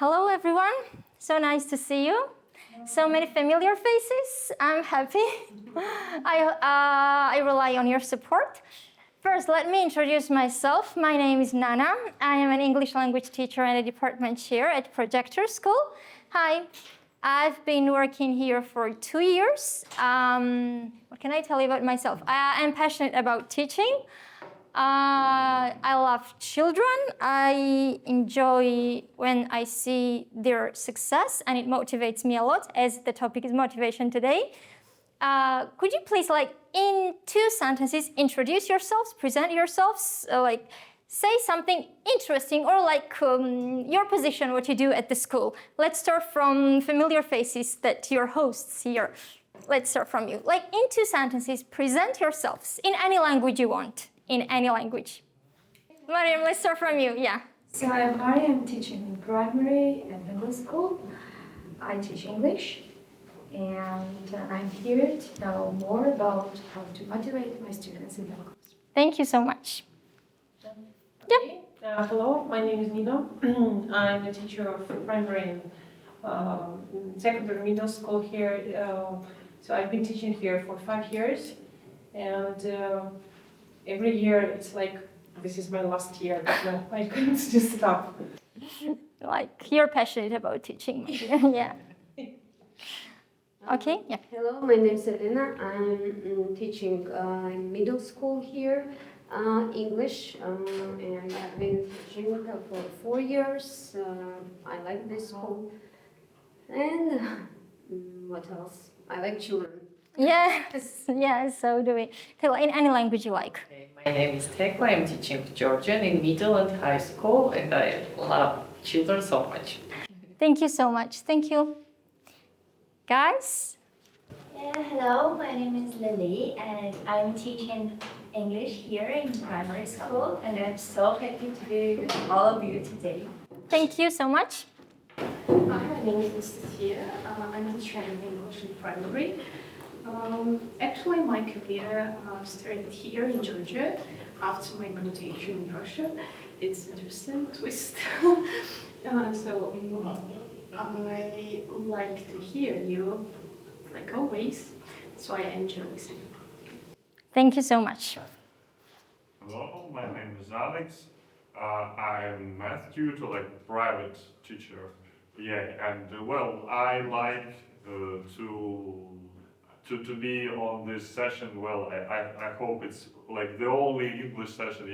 Hello, everyone. So nice to see you. So many familiar faces. I'm happy. I rely on your support. First, let me introduce myself. My name is Nana. I am an English language teacher and a department chair at Projector School. Hi. I've been working here for 2 years. What can I tell you about myself? I'm passionate about teaching. I love children. I enjoy when I see their success, and it motivates me a lot, as the topic is motivation today. Could you please, in 2 sentences, introduce yourselves, present yourselves, say something interesting, or your position, what you do at the school. Let's start from familiar faces that your hosts here. Let's start from you. In 2 sentences, present yourselves in any language you want. In any language. Mariam, let's start from you. Yeah. So I'm Mariam, teaching in primary and middle school. I teach English, and I'm here to know more about how to motivate my students in the class. Thank you so much. Yep. Hello, my name is Nino. I'm a teacher of primary and secondary middle school here. So I've been teaching here for 5 years, and every year it's like, this is my last year, but no, I couldn't just stop. You're passionate about teaching. Yeah. Okay, yeah. Hello, my name is Elena. I'm teaching in middle school here, English, and I've been teaching for 4 years. I like this school. And what else? I like children. Yes, so do we. In any language you like. My name is Tekla. I'm teaching Georgian in middle and high school, and I love children so much. Thank you so much. Thank you. Guys? Hello, my name is Lily, and I'm teaching English here in primary school, and I'm so happy to be with all of you today. Thank you so much. Hi, my name is Anastasia. I'm teaching English in primary. Actually, my career started here in Georgia after my graduation in Russia. It's an interesting twist. So I like to hear you, like always, so I enjoy listening. Thank you so much. Hello, my name is Alex. I'm math tutor, private teacher. Yeah, and I like to be on this session. I hope it's the only English session,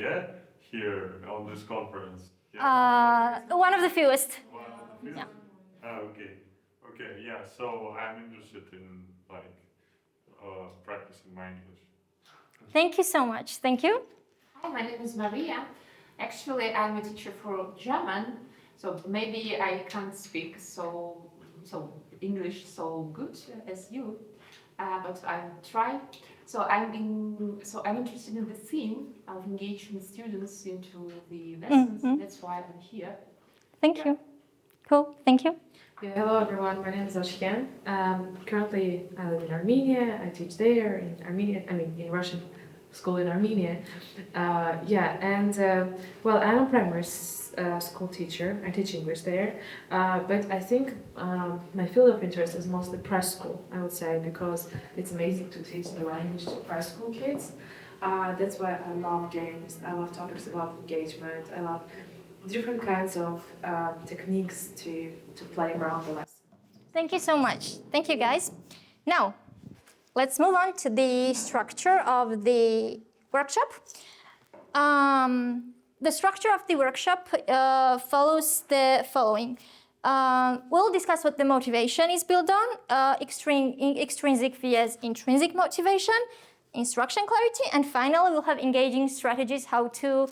here on this conference. Yeah. One of the fewest. Yeah. Okay, yeah. So I'm interested in practicing my English. Thank you so much. Thank you. Hi, my name is Maria. Actually, I'm a teacher for German, so maybe I can't speak so English so good as you. But I try. So I'm interested in the theme of engaging students into the lessons. Mm-hmm. That's why I'm here. Thank you. Cool. Thank you. Yeah, hello everyone. My name is Ashken. Currently, I live in Armenia. I teach there in Armenia. In Russian school in Armenia. I'm a primary school teacher. I teach English there, but I think my field of interest is mostly preschool, I would say, because it's amazing to teach the language to preschool kids. That's why I love games. I love topics about engagement. I love different kinds of techniques to play around the lesson. Thank you so much. Thank you, guys. Now, let's move on to the structure of the workshop. The structure of the workshop follows the following. We'll discuss what the motivation is built on, extrinsic vs intrinsic motivation, instruction clarity, and finally we'll have engaging strategies how to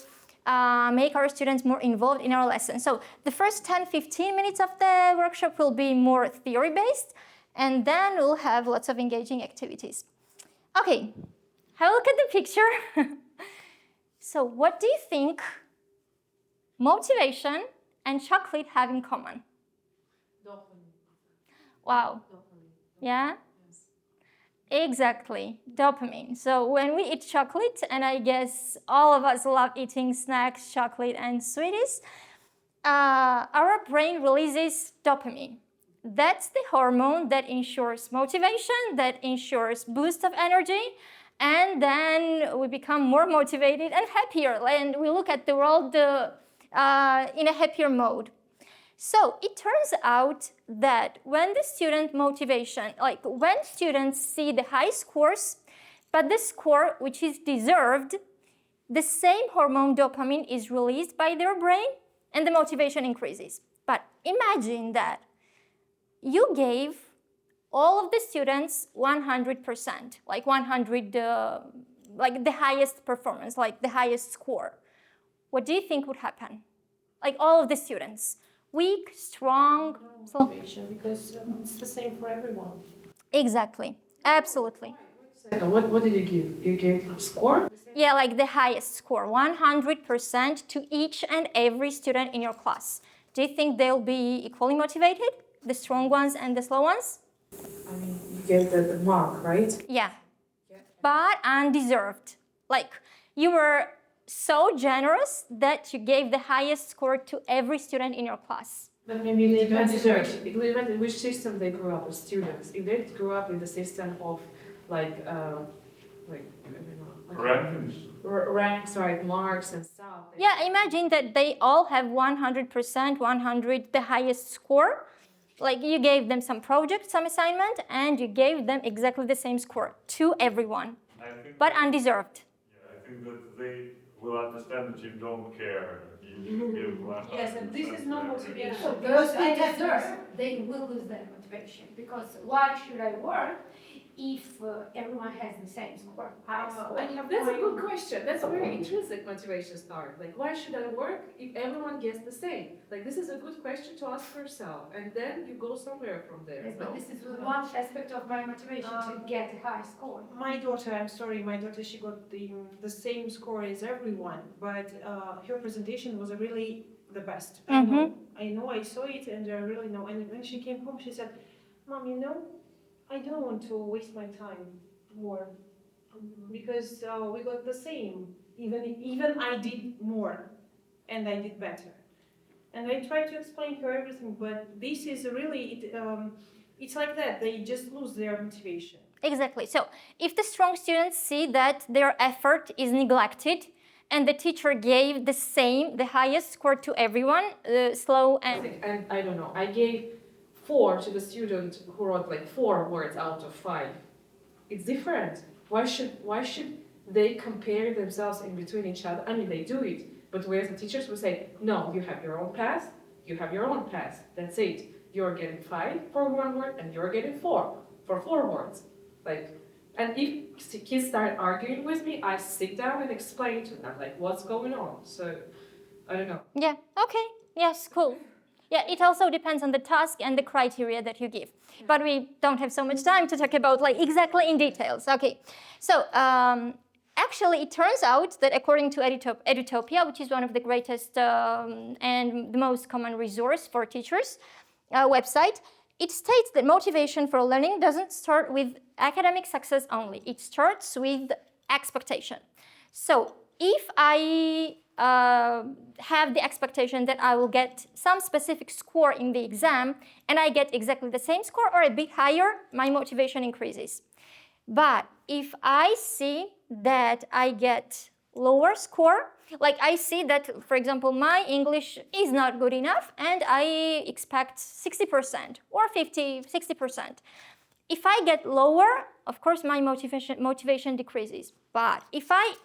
make our students more involved in our lesson. So the first 10-15 minutes of the workshop will be more theory-based, and then we'll have lots of engaging activities. Okay, have a look at the picture. So what do you think motivation and chocolate have in common? Dopamine. Wow. Dopamine. Yeah? Yes. Exactly, dopamine. So when we eat chocolate, and I guess all of us love eating snacks, chocolate, and sweeties, our brain releases dopamine. That's the hormone that ensures motivation, that ensures boost of energy, and then we become more motivated and happier, and we look at the world in a happier mode. So it turns out that when the student motivation, like when students see the high scores, but the score which is deserved, the same hormone dopamine is released by their brain and the motivation increases. But imagine that you gave all of the students 100%, like 100, like the highest performance, like the highest score. What do you think would happen? Like all of the students, weak, strong, slow. Because it's the same for everyone. Exactly, absolutely. What did you give? You gave a score? Yeah, like the highest score, 100% to each and every student in your class. Do you think they'll be equally motivated, the strong ones and the slow ones? I mean, you gave the mark, right? Yeah, but undeserved. Like you were so generous that you gave the highest score to every student in your class. But maybe it depends in which system they grew up as students. If they grew up in the system of ranks, right, marks and stuff. Yeah, imagine that they all have 100%, 100, the highest score. Like you gave them some project, some assignment, and you gave them exactly the same score to everyone, but undeserved. Yeah, I think that they will understand that you don't care. You give 100%. Yes, and this is not motivation. So those they deserve, they will lose their motivation. Because why should I work if everyone has the same score? That's a good question. That's where intrinsic motivation starts. Like, why should I work if everyone gets the same? Like, this is a good question to ask yourself, and then you go somewhere from there. Yes, but this is one aspect of my motivation to get a high score. My daughter, she got the same score as everyone, but her presentation was really the best. I know, I saw it, and I really know. And when she came home, she said, "Mom, I don't want to waste my time more because we got the same. Even I did more, and I did better." And I tried to explain her everything, but this is really it's like that. They just lose their motivation. Exactly. So if the strong students see that their effort is neglected and the teacher gave the highest score to everyone, slow and... And I don't know, I gave 4 to the student who wrote like 4 words out of 5. It's different. Why should they compare themselves in between each other? I mean, they do it, but whereas the teachers would say, no, you have your own path, you have your own path, that's it. You're getting 5 for 1 word, and you're getting 4 for 4 words. And if kids start arguing with me, I sit down and explain to them, like, what's going on. So, I don't know. Yeah, okay, yes, cool. Yeah, it also depends on the task and the criteria that you give. But we don't have so much time to talk about exactly in details. Okay, so actually it turns out that according to Edutopia, which is one of the greatest and the most common resource for teachers website, it states that motivation for learning doesn't start with academic success only. It starts with expectation. So if I have the expectation that I will get some specific score in the exam and I get exactly the same score or a bit higher, my motivation increases. But if I see that I get lower score, like I see that, for example, my English is not good enough and I expect 60% or 50, 60%. If I get lower, of course, my motivation decreases. But if I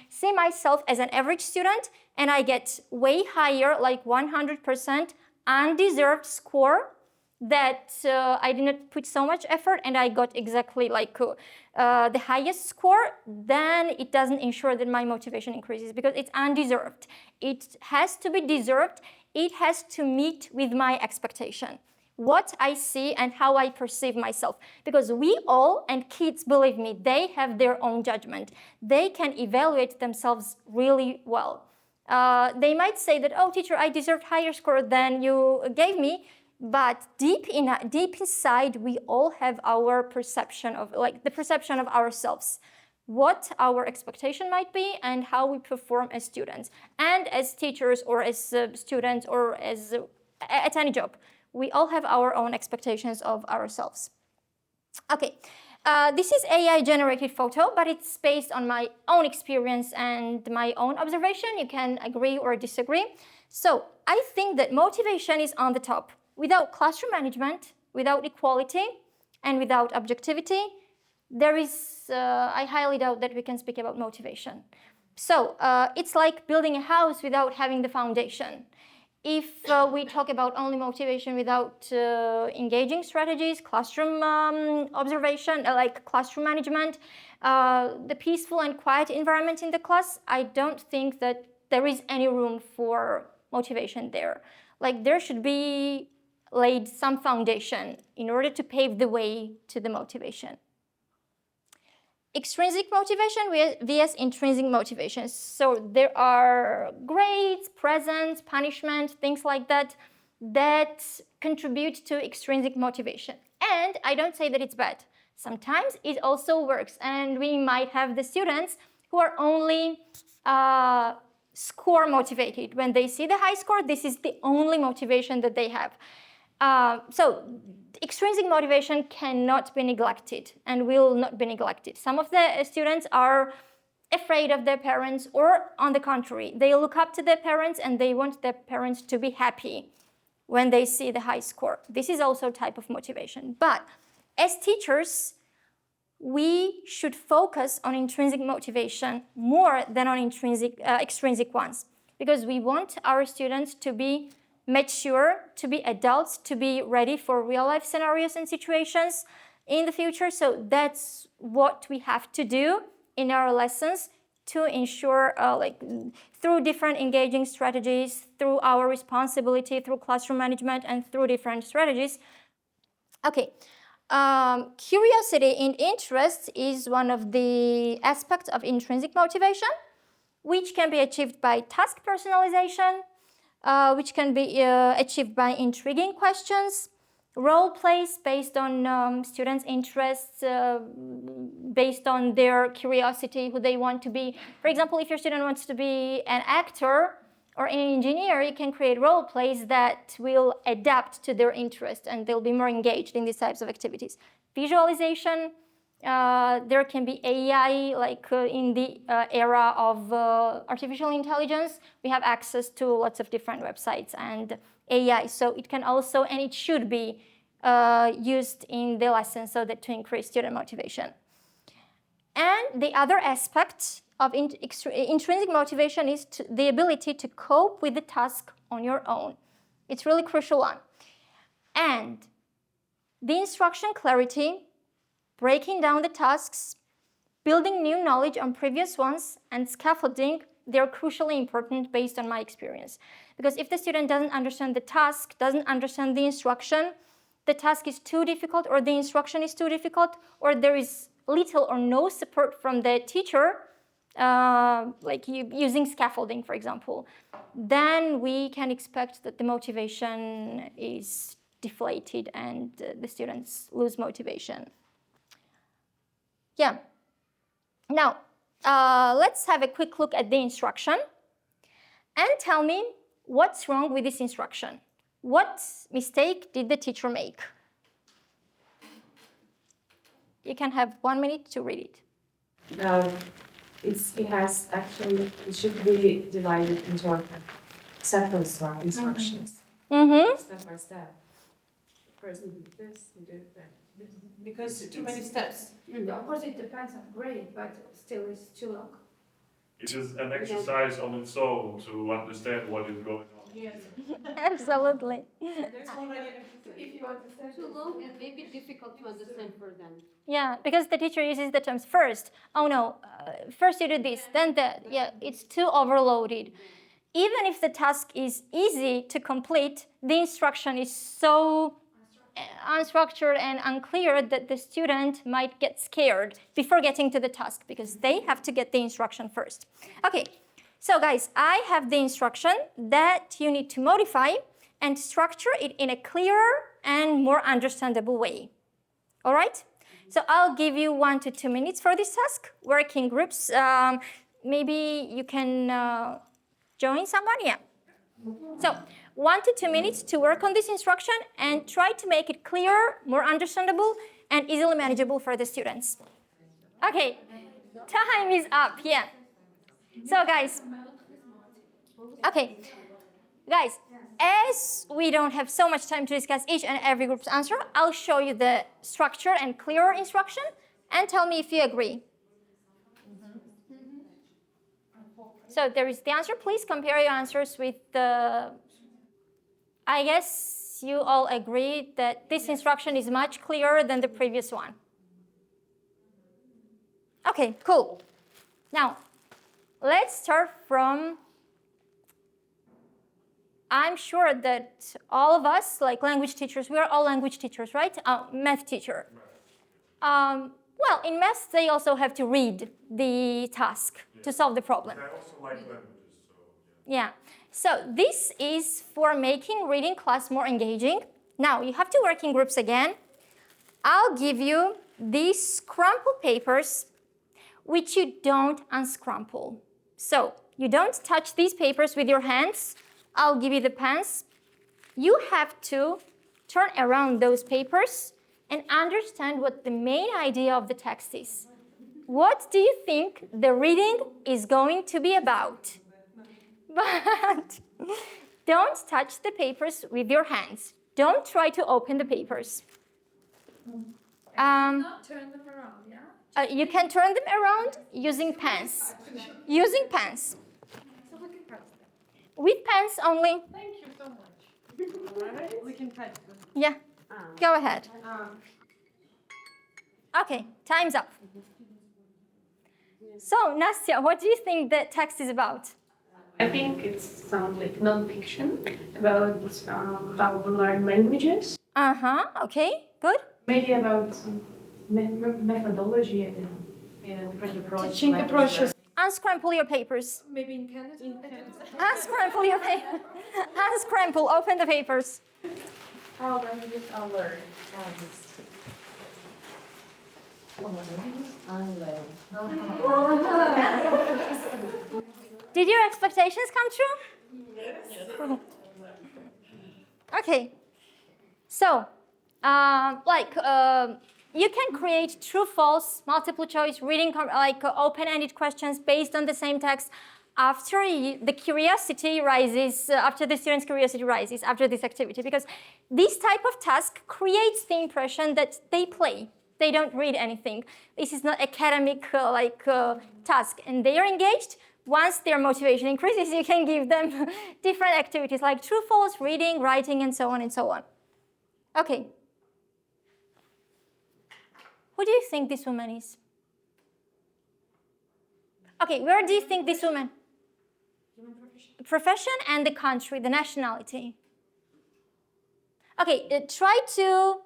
see myself as an average student and I get way higher, like 100% undeserved score, that I did not put so much effort and I got exactly the highest score, then it doesn't ensure that my motivation increases because it's undeserved. It has to be deserved. It has to meet with my expectation, what I see and how I perceive myself. Because we all, and kids, believe me, they have their own judgment. They can evaluate themselves really well. They might say that, oh, teacher, I deserved higher score than you gave me. But deep inside, we all have our perception of, the perception of ourselves. what our expectation might be and how we perform as students and as teachers or as students or as at any job. We all have our own expectations of ourselves. Okay, this is AI generated photo, but it's based on my own experience and my own observation. You can agree or disagree. So I think that motivation is on the top. Without classroom management, without equality, and without objectivity, there is, I highly doubt that we can speak about motivation. So it's like building a house without having the foundation. If we talk about only motivation without engaging strategies, classroom observation, like classroom management, the peaceful and quiet environment in the class, I don't think that there is any room for motivation there. Like there should be laid some foundation in order to pave the way to the motivation. Extrinsic motivation vs intrinsic motivation. So there are grades, presents, punishment, things like that that contribute to extrinsic motivation. And I don't say that it's bad. Sometimes it also works, and we might have the students who are only score motivated. When they see the high score, this is the only motivation that they have. So extrinsic motivation cannot be neglected and will not be neglected. Some of the students are afraid of their parents, or on the contrary, they look up to their parents and they want their parents to be happy when they see the high score. This is also a type of motivation. But as teachers, we should focus on intrinsic motivation more than on extrinsic ones, because we want our students to be mature, to be adults, to be ready for real-life scenarios and situations in the future. So that's what we have to do in our lessons to ensure, through different engaging strategies, through our responsibility, through classroom management, and through different strategies. Okay, curiosity and interest is one of the aspects of intrinsic motivation, which can be achieved by task personalization, which can be achieved by intriguing questions, role plays based on students' interests, based on their curiosity, who they want to be. For example, if your student wants to be an actor or an engineer, you can create role plays that will adapt to their interest and they'll be more engaged in these types of activities. Visualization, there can be AI, in the era of artificial intelligence, we have access to lots of different websites and AI. So it can also, and it should be used in the lesson so that to increase student motivation. And the other aspect of intrinsic motivation is the ability to cope with the task on your own. It's really crucial one. And the instruction clarity, breaking down the tasks, building new knowledge on previous ones, and scaffolding, they're crucially important based on my experience. Because if the student doesn't understand the task, doesn't understand the instruction, the task is too difficult, or the instruction is too difficult, or there is little or no support from the teacher, using scaffolding, for example, then we can expect that the motivation is deflated and the students lose motivation. Yeah. Now, let's have a quick look at the instruction and tell me what's wrong with this instruction. What mistake did the teacher make? You can have 1 minute to read it. It should be divided into sequence instructions. Mm-hmm. Step by step. First we do this, we do that. Because too many steps. Of course, it depends on grade, but still it's too long. It is an exercise on its own to understand what is going on. Yes. Absolutely. There's already if you understand. Too long and maybe difficult to understand for them. Yeah, because the teacher uses the terms first. Oh no, first you do this, then that. Yeah, it's too overloaded. Even if the task is easy to complete, the instruction is so unstructured and unclear that the student might get scared before getting to the task because they have to get the instruction first. Okay, so guys, I have the instruction that you need to modify and structure it in a clearer and more understandable way. All right? So I'll give you 1 to 2 minutes for this task. Working groups, maybe you can join someone, yeah. So 1 to 2 minutes to work on this instruction and try to make it clearer, more understandable, and easily manageable for the students. Okay, time is up, yeah. So guys, okay, guys, as we don't have so much time to discuss each and every group's answer, I'll show you the structure and clearer instruction and tell me if you agree. So there is the answer. Please compare your answers with the... I guess you all agree that this instruction is much clearer than the previous one. Okay, cool. Now, let's start from... I'm sure that all of us, like language teachers, we are all language teachers, right? Math teacher. Well, in math, they also have to read the task to solve the problem. I also like languages, so yeah. So this is for making reading class more engaging. Now, you have to work in groups again. I'll give you these crumpled papers, which you don't unscrumple. So you don't touch these papers with your hands. I'll give you the pens. You have to turn around those papers and understand what the main idea of the text is. What do you think the reading is going to be about? But don't touch the papers with your hands. Don't try to open the papers. Not turn them around, yeah? You can turn them around using pens. Using pens. With pens only. Thank you so much. We can type them. Yeah, go ahead. Okay, time's up. So, Nastya, what do you think the text is about? I think it sounds like non-fiction about how we learn languages. Okay, good. Maybe about some methodology and different approaches. Teaching approaches. Unscramble your papers. Maybe in Canada. Unscramble your papers. Unscramble, open the papers. How languages are learned. Did your expectations come true? Yes. Okay. So, you can create true, false, multiple choice, reading, open-ended questions based on the same text after the curiosity rises, after the student's curiosity rises after this activity, because this type of task creates the impression that they play. They don't read anything. This is not academic task, and they are engaged. Once their motivation increases, you can give them different activities like true, false, reading, writing, and so on and so on. Okay. Who do you think this woman is? Okay, where do you think this woman? The profession and the country, the nationality. Okay, try to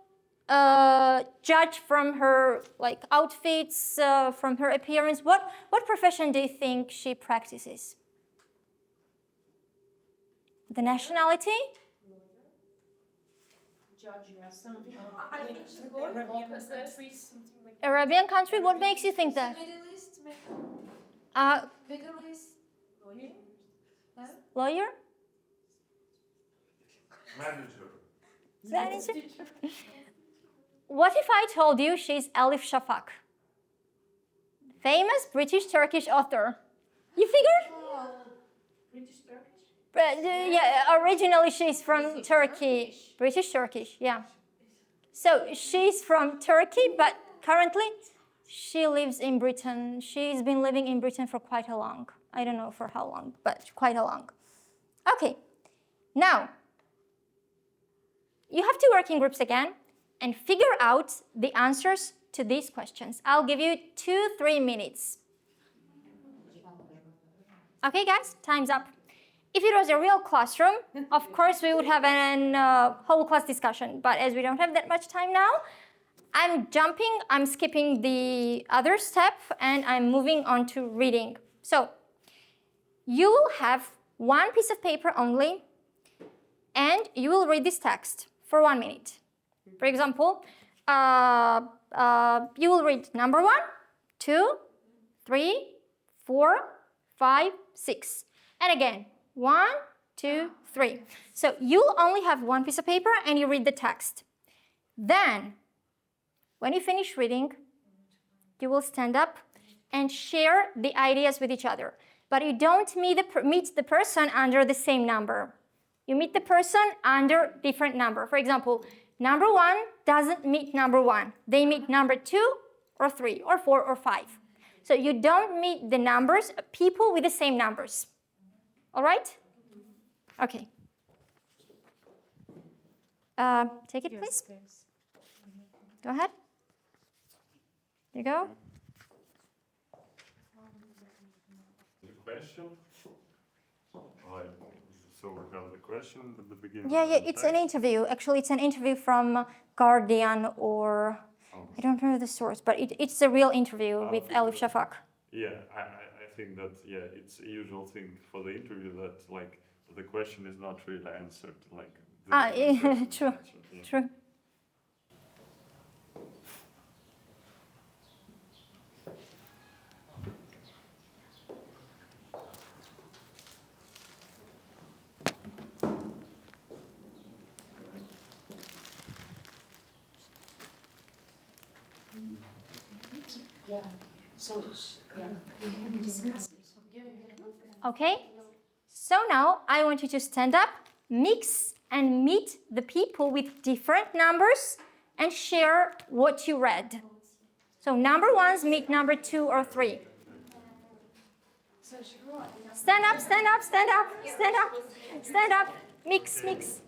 judge from her outfits, from her appearance. What profession do you think she practices? The nationality? Arabian country? What makes you think that? Middle East, Middle East, lawyer? Manager. What if I told you she's Elif Shafak? Famous British-Turkish author. You figured? British-Turkish? Yeah, originally she's from Turkey. British-Turkish, yeah. So she's from Turkey, but currently she lives in Britain. She's been living in Britain for quite a long. I don't know for how long, but quite a long. Okay, now you have to work in groups again and figure out the answers to these questions. I'll give you 2-3 minutes. Okay, guys, time's up. If it was a real classroom, of course, we would have a whole class discussion. But as we don't have that much time now, I'm skipping the other step, and I'm moving on to reading. So you will have one piece of paper only, and you will read this text for 1 minute. For example, you will read number 1, 2, 3, 4, 5, 6. And again, 1, 2, 3. So you only have one piece of paper and you read the text. Then, when you finish reading, you will stand up and share the ideas with each other. But you don't meet the person under the same number. You meet the person under different number. For example, number 1 doesn't meet number 1. They meet number 2 or 3 or 4 or 5. So you don't meet the numbers, people with the same numbers. All right? Okay. Take it, please. Go ahead. There you go. The question? So we got the question at the beginning. Yeah, it's an interview. Actually, it's an interview from Guardian or I don't remember the source, but it's a real interview with Elif Shafak. Yeah, I think that it's a usual thing for the interview that like the question is not really answered like. True, true. Okay, so now I want you to stand up, mix and meet the people with different numbers and share what you read. So number 1s meet number 2 or 3. Stand up, stand up, stand up, stand up, stand up, mix, mix.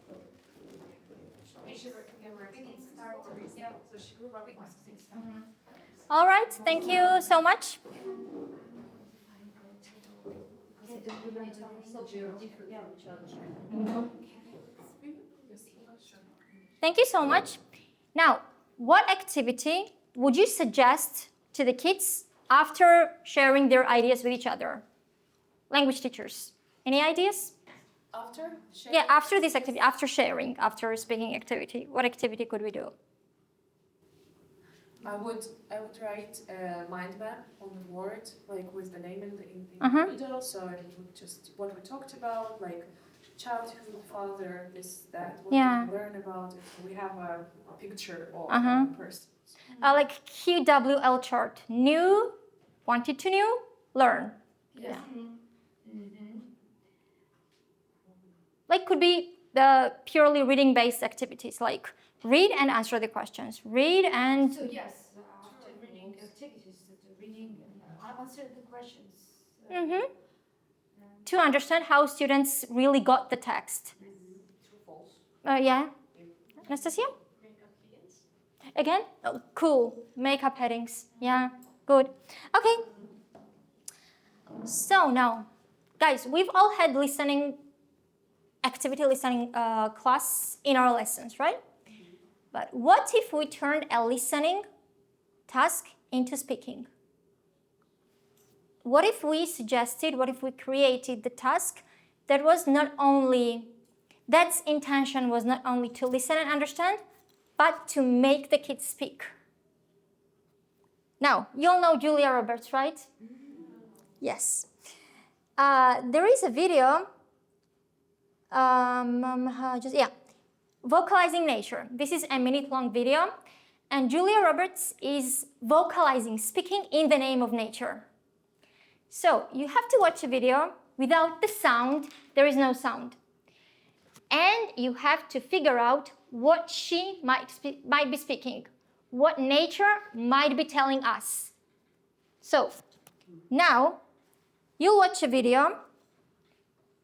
All right, thank you so much. Thank you so much. Now, what activity would you suggest to the kids after sharing their ideas with each other? Language teachers, any ideas? After sharing? Yeah, after this activity, after sharing, after speaking activity, what activity could we do? I would write a mind map on the board, like with the name in the middle. So it would just what we talked about, like childhood, father, this, that. What did we learn about it? So we have a picture of the person. Like QWL chart. New, wanted to know, learn. Yeah. Like could be the purely reading-based activities, like read and answer the questions. Read and... So yes, after reading activities, reading and answer the questions. To understand how students really got the text. True, false. Yeah. Anastasia? Makeup headings. Again? Oh, cool. Makeup headings. Yeah, good. Okay. So now, guys, we've all had activity listening class in our lessons, right? But what if we turned a listening task into speaking? What if we created the task that was not only, that's intention was not only to listen and understand, but to make the kids speak? Now, you all know Julia Roberts, right? Yes. There is a video, vocalizing nature. This is a minute-long video, and Julia Roberts is vocalizing, speaking in the name of nature. So you have to watch a video. Without the sound, there is no sound. And you have to figure out what she might be speaking, what nature might be telling us. So now you'll watch a video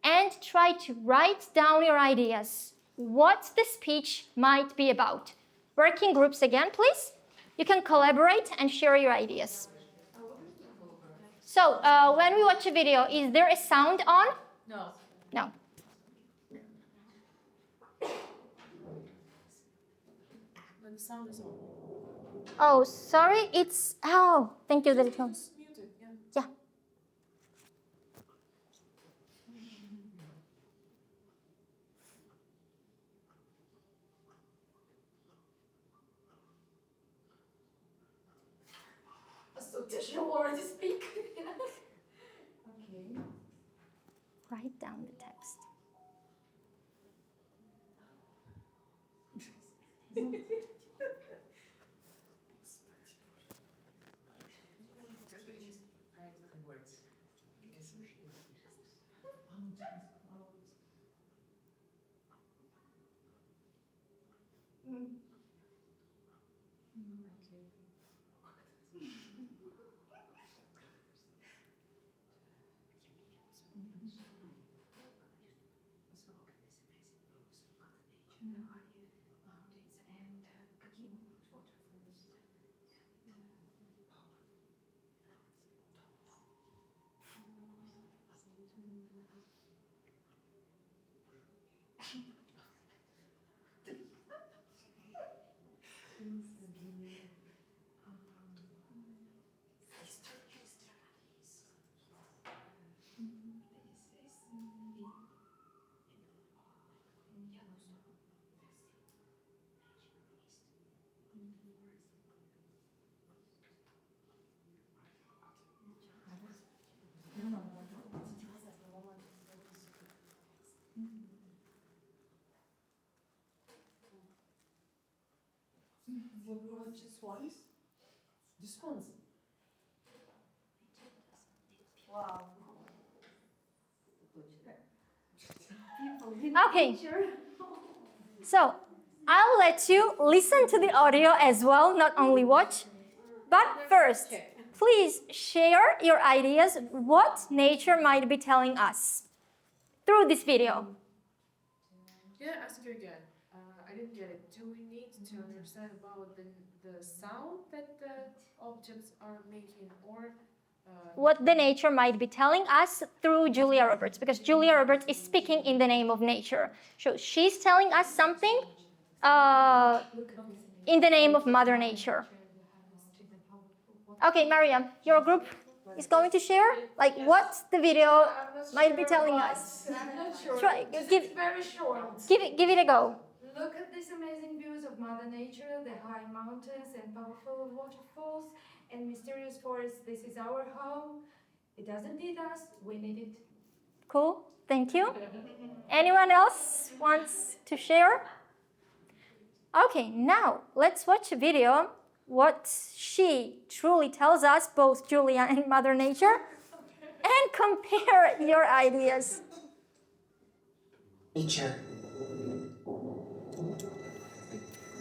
and try to write down your ideas, what the speech might be about. Working groups again, please. You can collaborate and share your ideas. So when we watch a video, is there a sound on? No. No. When the sound is on. Oh, sorry, it's, thank you that it comes. Muted, yeah. Yeah. already speak. Okay. Write down the text. Just once? Just once? Wow. Okay. So I'll let you listen to the audio as well, not only watch. But first, please share your ideas what nature might be telling us through this video. Yeah, ask you again. I didn't get it. Do we need to understand about the sound that the objects are making, or What the nature might be telling us through Julia Roberts, because Julia Roberts is speaking in the name of nature. So she's telling us something in the name of Mother Nature. Okay, Mariam, your group is going to share like what the video might be telling us. I'm not sure. Try, It's very short. give it a go. Look at these amazing views of Mother Nature, the high mountains and powerful waterfalls and mysterious forests. This is our home. It doesn't need us, we need it. Cool, thank you. Anyone else wants to share? Okay, now let's watch a video what she truly tells us, both Julia and Mother Nature, and compare your ideas. Nature.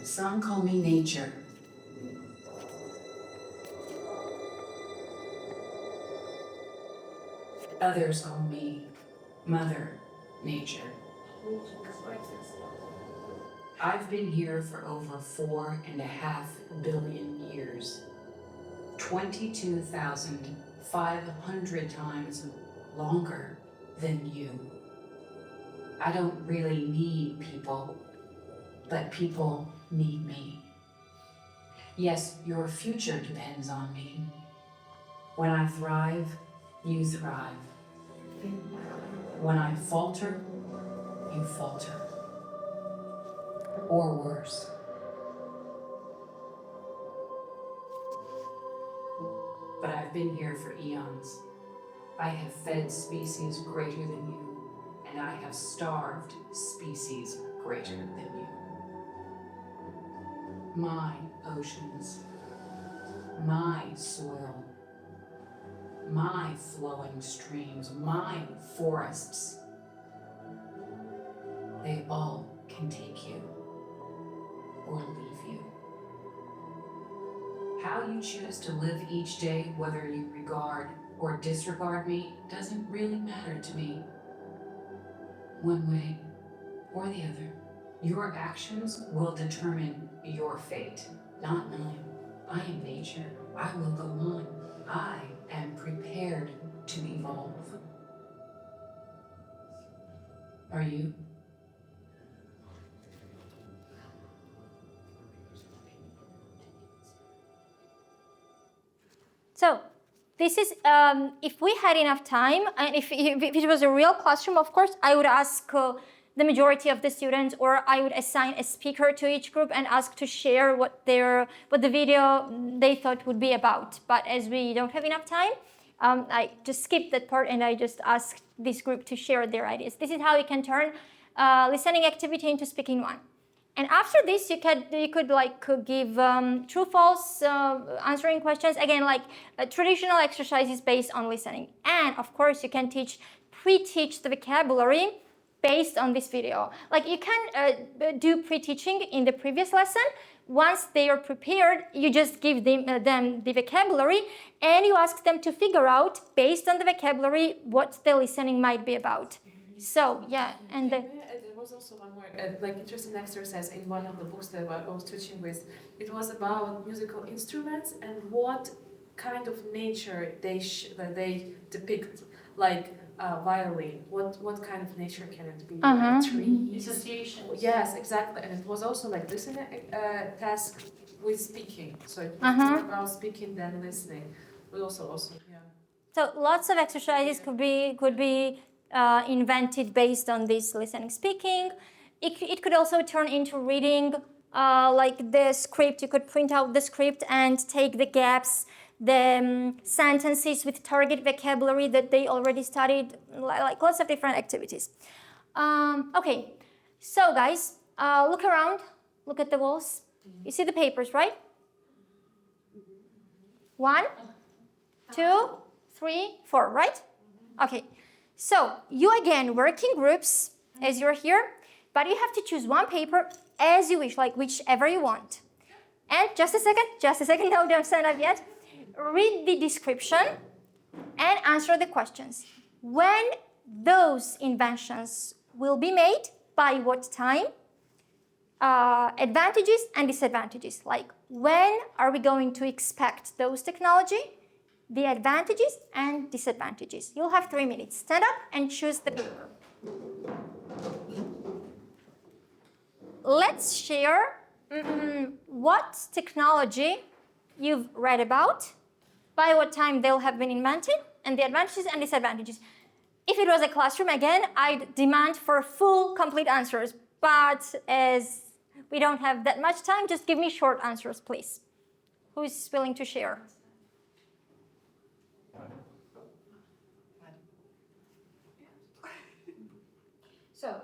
Some call me nature. Others call me Mother Nature. I've been here for over 4.5 billion years. 22,500 times longer than you. I don't really need people, but people need me. Yes, your future depends on me. When I thrive, you thrive. When I falter, you falter. Or worse. But I've been here for eons. I have fed species greater than you, and I have starved species greater than you. My oceans, my soil, my flowing streams, my forests, they all can take you or leave you. How you choose to live each day, whether you regard or disregard me, doesn't really matter to me. One way or the other. Your actions will determine your fate, not mine. I am nature. I will go on. I am prepared to evolve. Are you? So this is, if we had enough time, and if it was a real classroom, of course, I would ask the majority of the students, or I would assign a speaker to each group and ask to share what the video they thought would be about. But as we don't have enough time, I just skipped that part and I just asked this group to share their ideas. This is how you can turn listening activity into speaking one. And after this, you could give true, false answering questions. Again, like traditional exercises based on listening. And of course, you can pre-teach the vocabulary based on this video. Like you can do pre-teaching in the previous lesson. Once they are prepared, you just give them the vocabulary and you ask them to figure out, based on the vocabulary, what the listening might be about. So, yeah, and there was also one more interesting exercise in one of the books that I was teaching with. It was about musical instruments and what kind of nature they depict, like violin. What kind of nature can it be? Like trees, Associations. Yes, exactly. And it was also like listening task with speaking. So it was more about speaking than listening. But also, yeah. So lots of exercises could be invented based on this listening speaking. It could also turn into reading, like the script. You could print out the script and take the gaps, the sentences with target vocabulary that they already studied, like lots of different activities. Okay, so guys, look around, look at the walls. You see the papers, right? 1, 2, 3, 4, right? Okay, so you again work in groups as you're here, but you have to choose one paper as you wish, like whichever you want. And just a second, no, don't stand up yet. Read the description and answer the questions. When those inventions will be made, by what time, advantages and disadvantages. Like when are we going to expect those technology, the advantages and disadvantages. You'll have 3 minutes. Stand up and choose the paper. Let's share what technology you've read about, by what time they'll have been invented, and the advantages and disadvantages. If it was a classroom, again, I'd demand for full, complete answers. But as we don't have that much time, just give me short answers, please. Who's willing to share? So,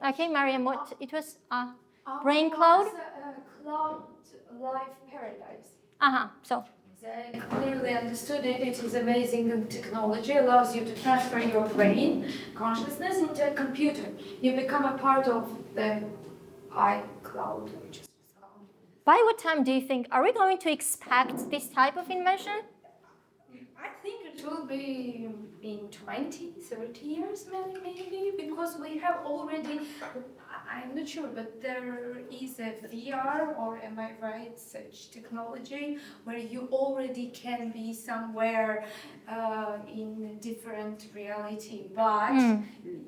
Okay, Mariam, what it was? Brain cloud? Cloud life paradise. So. I clearly understood it. It is amazing technology. Allows you to transfer your brain consciousness into a computer. You become a part of the iCloud. By what time do you think, are we going to expect this type of invention? I think it will be in 20, 30 years maybe, because we have already, I'm not sure, but there is a VR, or am I right, such technology where you already can be somewhere in different reality, but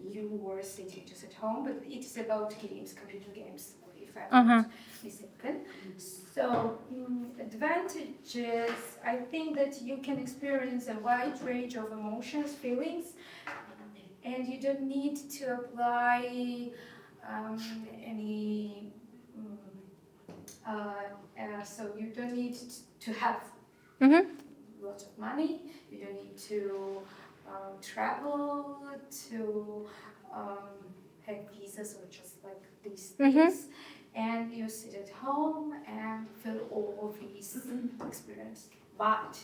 you were sitting just at home, but it's about games, computer games, if I'm not mistaken. So, advantages, I think that you can experience a wide range of emotions, feelings, and you don't need to apply any, so you don't need to have lots of money, you don't need to travel to have visas or just like these things. And you sit at home and feel all of these experiences. But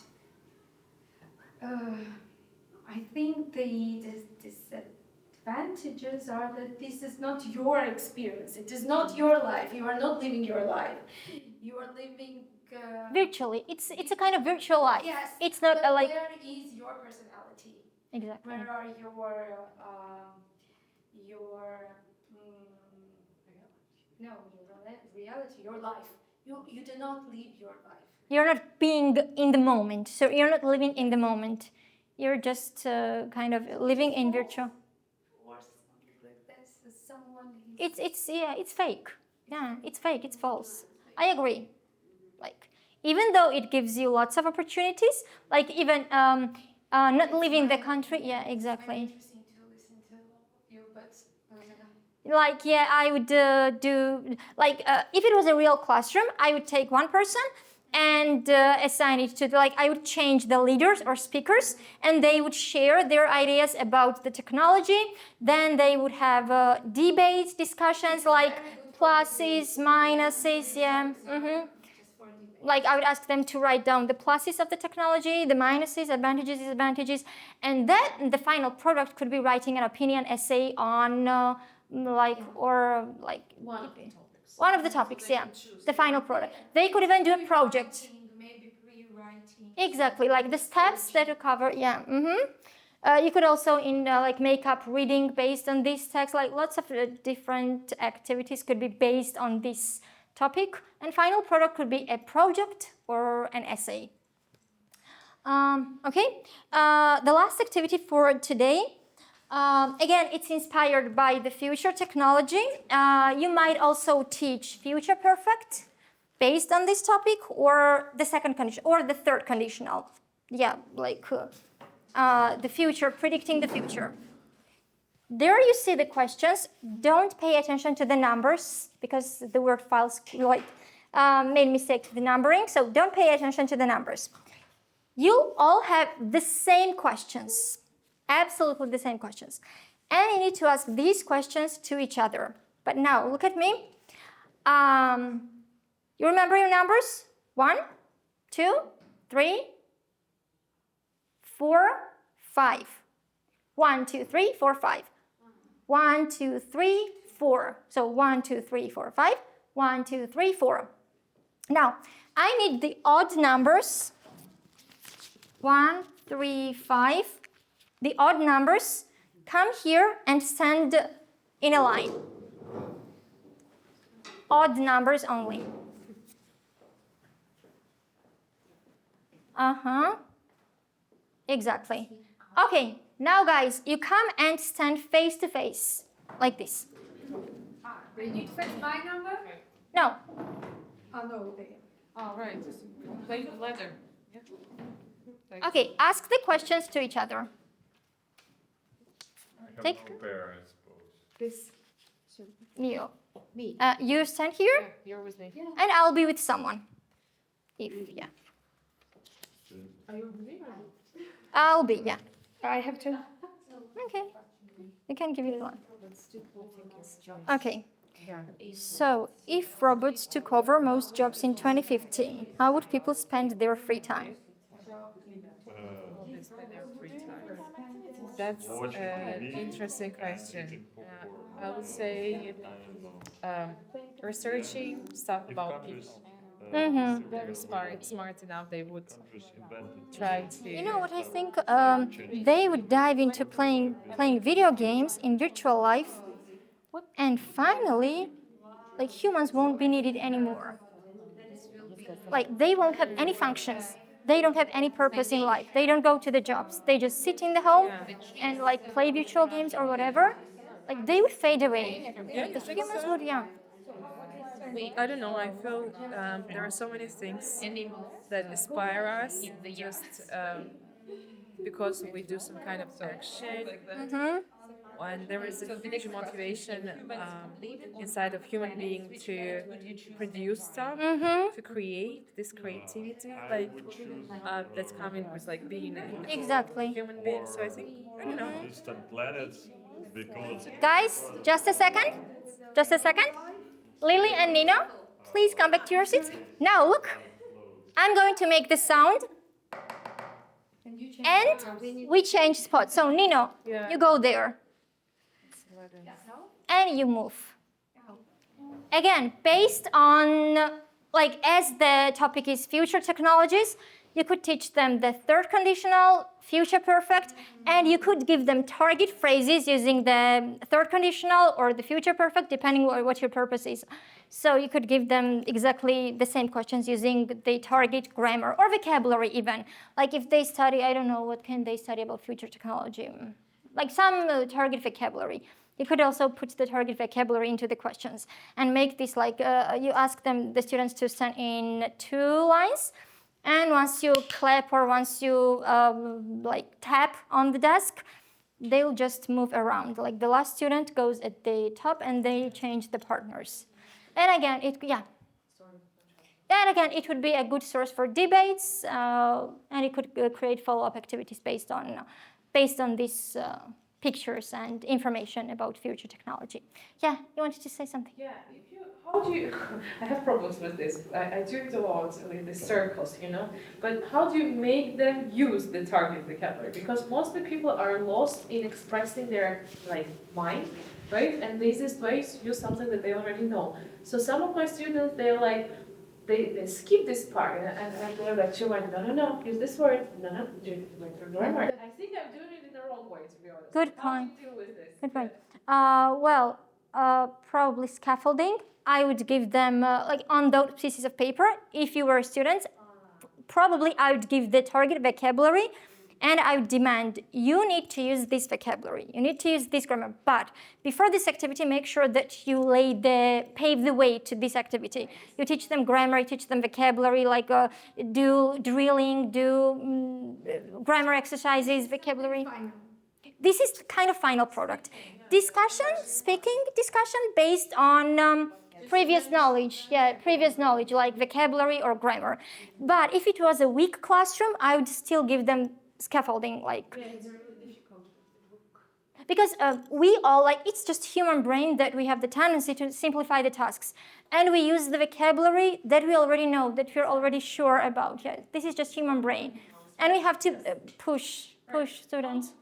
I think the disadvantages are that this is not your experience. It is not your life. You are not living your life. You are living virtually. It's a kind of virtual life. Yes. It's not a like. Where is your personality? Exactly. Where are your reality, your life. You do not live your life. You're not being in the moment. So you're not living in the moment. You're just kind of living in virtual. Or something like that. Someone. It's fake. Yeah, it's fake. It's false. I agree. Like even though it gives you lots of opportunities, like even not leaving the country. Yeah, exactly. Interesting to listen to you, but Like, yeah, I would do, like, if it was a real classroom, I would take one person and assign it to, like, I would change the leaders or speakers, and they would share their ideas about the technology. Then they would have debates, discussions, like pluses, minuses, yeah. Like, I would ask them to write down the pluses of the technology, the minuses, advantages, disadvantages, and then the final product could be writing an opinion essay on, one of the topics, yeah, the final product. They could even do a project. Maybe pre-writing. Exactly, like the steps that you cover, yeah. You could also make up reading based on this text, like lots of different activities could be based on this topic, and final product could be a project or an essay. Okay, the last activity for today, again, it's inspired by the future technology. You might also teach future perfect based on this topic, or the second condition, or the third conditional. Yeah, like the future, predicting the future. There you see the questions. Don't pay attention to the numbers because the Word files made mistakes with the numbering, so don't pay attention to the numbers. You all have the same questions, absolutely the same questions. And you need to ask these questions to each other. But now, look at me. You remember your numbers? 1, 2, 3, 4, 5. 1, 2, 3, 4, 5. 1, 2, 3, 4. So 1, 2, 3, 4, 5. 1, 2, 3, 4. Now, I need the odd numbers. 1, 3, 5. The odd numbers come here and stand in a line. Odd numbers only. Exactly. Okay, now guys, you come and stand face to face, like this. Do you need to fetch my number? No. Oh, no, they. All right. Play with leather. Yeah. Okay, ask the questions to each other. I can compare, I suppose. This. You. Me. You stand here, You're with me. and I'll be with someone. Yeah. Are you with me? I'll be, yeah. I have to. Okay. You can give it one. Okay. So, if robots took over most jobs in 2050, how would people spend their free time? That's an interesting question. I would say researching stuff about people. Very smart enough, they would try to. You know what I think? They would dive into playing video games in virtual life, and finally, like, humans won't be needed anymore. Like, they won't have any functions. They don't have any purpose in life. They don't go to the jobs. They just sit in the home and like play virtual games or whatever. Like, they would fade away. The humans would, yeah. I don't know, I feel there are so many things that inspire us just because we do some kind of action. And there is a huge motivation inside of human being to produce stuff, to create this creativity, like that's coming with like being a human being. So I think, I don't know. Distant planets, because Guys, just a second. Just a second. Lily and Nino, please come back to your seats. Now look, I'm going to make the sound. And we change spots. So Nino, you go there. And you move. Again, based on, like, as the topic is future technologies, you could teach them the third conditional, future perfect, and you could give them target phrases using the third conditional or the future perfect, depending on what your purpose is. So you could give them exactly the same questions using the target grammar or vocabulary even. Like if they study, I don't know, what can they study about future technology? Like some target vocabulary. You could also put the target vocabulary into the questions and make this like, you ask them, the students, to stand in 2 lines. And once you clap or once you like tap on the desk, they'll just move around. Like the last student goes at the top and they change the partners. And again, it would be a good source for debates, and it could create follow-up activities based on these pictures and information about future technology. Yeah, you wanted to say something? Yeah, how do you, I have problems with this. I do it a lot with the circles, but how do you make them use the target vocabulary? Because mostly people are lost in expressing their mind, right? And the easiest way is to use something that they already know. So some of my students, they're like, they skip this part and they're like, no, use this word, no, do it like grammar. I think I'm doing it in the wrong way, to be honest. Good How point. do you deal with this? Good point. Probably scaffolding. I would give them, on those pieces of paper, if you were students, probably I would give the target vocabulary, and I would demand, you need to use this vocabulary, you need to use this grammar, but before this activity, make sure that you pave the way to this activity. You teach them grammar, you teach them vocabulary, do drilling, do grammar exercises, vocabulary. This is kind of final product. Speaking discussion based on previous knowledge, like vocabulary or grammar. But if it was a weak classroom, I would still give them scaffolding, it's really difficult. because we all, it's just human brain that we have the tendency to simplify the tasks. And we use the vocabulary that we already know, that we're already sure about. Yeah, this is just human brain. And we have to push students.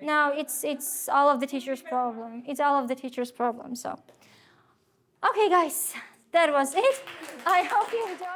No, it's all of the teacher's problem. It's all of the teacher's problem, so. Okay, guys, that was it. I hope you enjoyed.